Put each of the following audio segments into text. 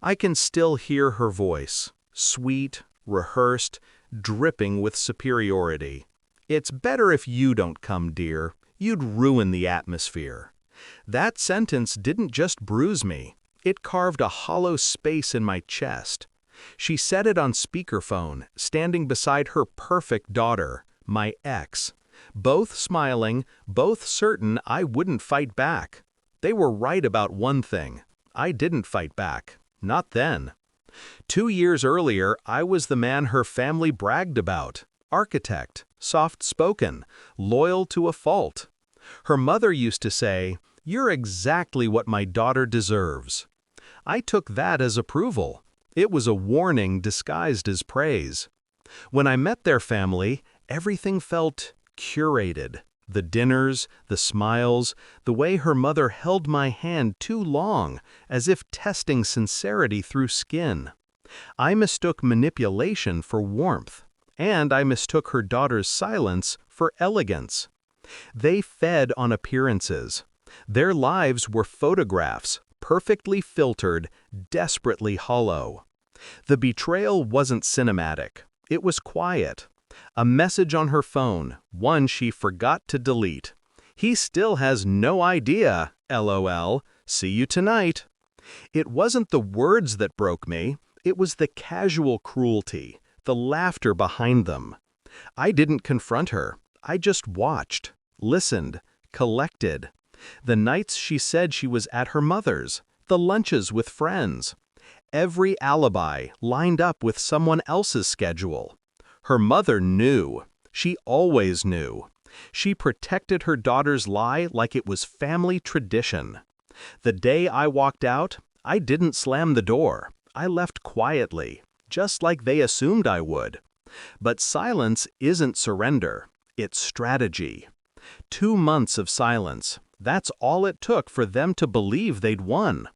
I can still hear her voice, sweet, rehearsed, dripping with superiority. "It's better if you don't come, dear. You'd ruin the atmosphere." That sentence didn't just bruise me. It carved a hollow space in my chest. She said it on speakerphone, standing beside her perfect daughter, my ex. Both smiling, both certain I wouldn't fight back. They were right about one thing. I didn't fight back. Not then. 2 years earlier, I was the man her family bragged about. Architect, soft-spoken, loyal to a fault. Her mother used to say, "You're exactly what my daughter deserves." I took that as approval. It was a warning disguised as praise. When I met their family, everything felt curated. The dinners, the smiles, the way her mother held my hand too long, as if testing sincerity through skin. I mistook manipulation for warmth, and I mistook her daughter's silence for elegance. They fed on appearances. Their lives were photographs, perfectly filtered, desperately hollow. The betrayal wasn't cinematic. It was quiet. A message on her phone, one she forgot to delete. "He still has no idea, LOL. See you tonight." It wasn't the words that broke me. It was the casual cruelty, the laughter behind them. I didn't confront her. I just watched, listened, collected. The nights she said she was at her mother's, the lunches with friends. Every alibi lined up with someone else's schedule. Her mother knew. She always knew. She protected her daughter's lie like it was family tradition. The day I walked out, I didn't slam the door. I left quietly, just like they assumed I would. But silence isn't surrender. It's strategy. 2 months of silence. That's all it took for them to believe they'd won.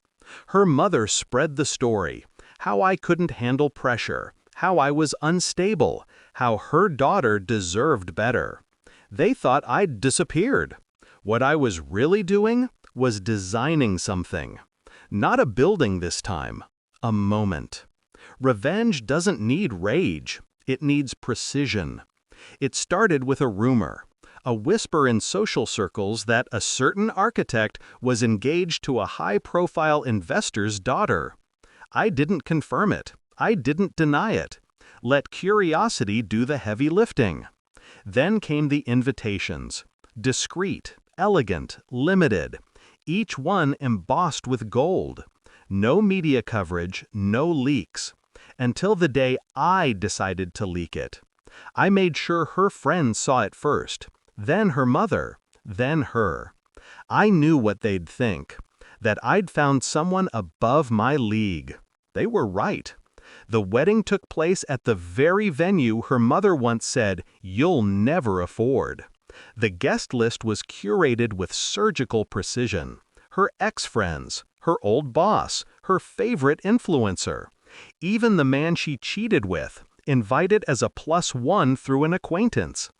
Her mother spread the story. How I couldn't handle pressure. How I was unstable. How her daughter deserved better. They thought I'd disappeared. What I was really doing was designing something. Not a building this time. A moment. Revenge doesn't need rage. It needs precision. It started with a rumor. A whisper in social circles that a certain architect was engaged to a high-profile investor's daughter. I didn't confirm it. I didn't deny it. Let curiosity do the heavy lifting. Then came the invitations. Discreet, elegant, limited. Each one embossed with gold. No media coverage, no leaks. Until the day I decided to leak it. I made sure her friends saw it first. Then her mother, then her. I knew what they'd think, that I'd found someone above my league. They were right. The wedding took place at the very venue her mother once said, "You'll never afford." The guest list was curated with surgical precision. Her ex-friends, her old boss, her favorite influencer. Even the man she cheated with, invited as a +1 through an acquaintance.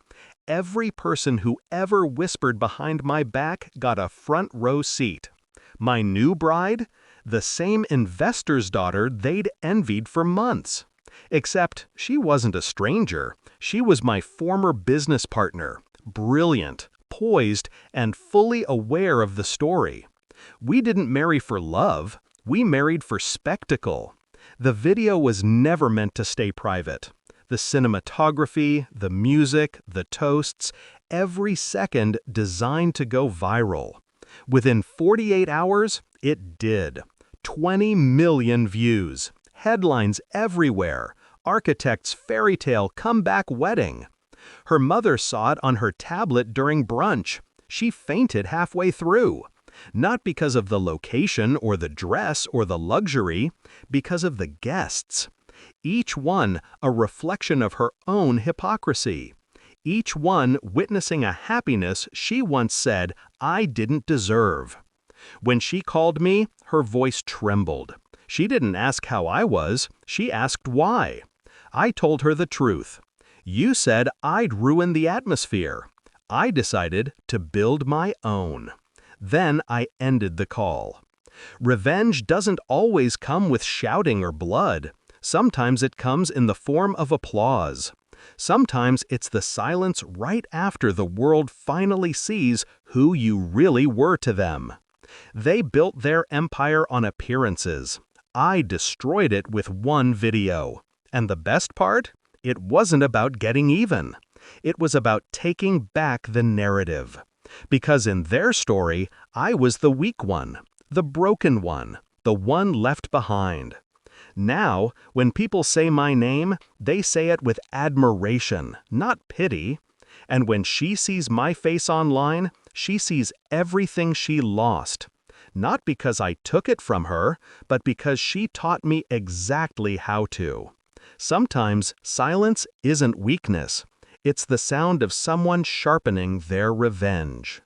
Every person who ever whispered behind my back got a front row seat. My new bride? The same investor's daughter they'd envied for months. Except she wasn't a stranger. She was my former business partner. Brilliant, poised, and fully aware of the story. We didn't marry for love. We married for spectacle. The video was never meant to stay private. The cinematography, the music, the toasts, every second designed to go viral. Within 48 hours, it did. 20 million views. Headlines everywhere. Architect's fairy tale comeback wedding. Her mother saw it on her tablet during brunch. She fainted halfway through. Not because of the location or the dress or the luxury, because of the guests. Each one a reflection of her own hypocrisy. Each one witnessing a happiness she once said I didn't deserve. When she called me, her voice trembled. She didn't ask how I was, she asked why. I told her the truth. You said I'd ruin the atmosphere. I decided to build my own. Then I ended the call. Revenge doesn't always come with shouting or blood. Sometimes it comes in the form of applause. Sometimes it's the silence right after the world finally sees who you really were to them. They built their empire on appearances. I destroyed it with one video. And the best part? It wasn't about getting even. It was about taking back the narrative. Because in their story, I was the weak one, the broken one, the one left behind. Now, when people say my name, they say it with admiration, not pity. And when she sees my face online, she sees everything she lost. Not because I took it from her, but because she taught me exactly how to. Sometimes silence isn't weakness. It's the sound of someone sharpening their revenge.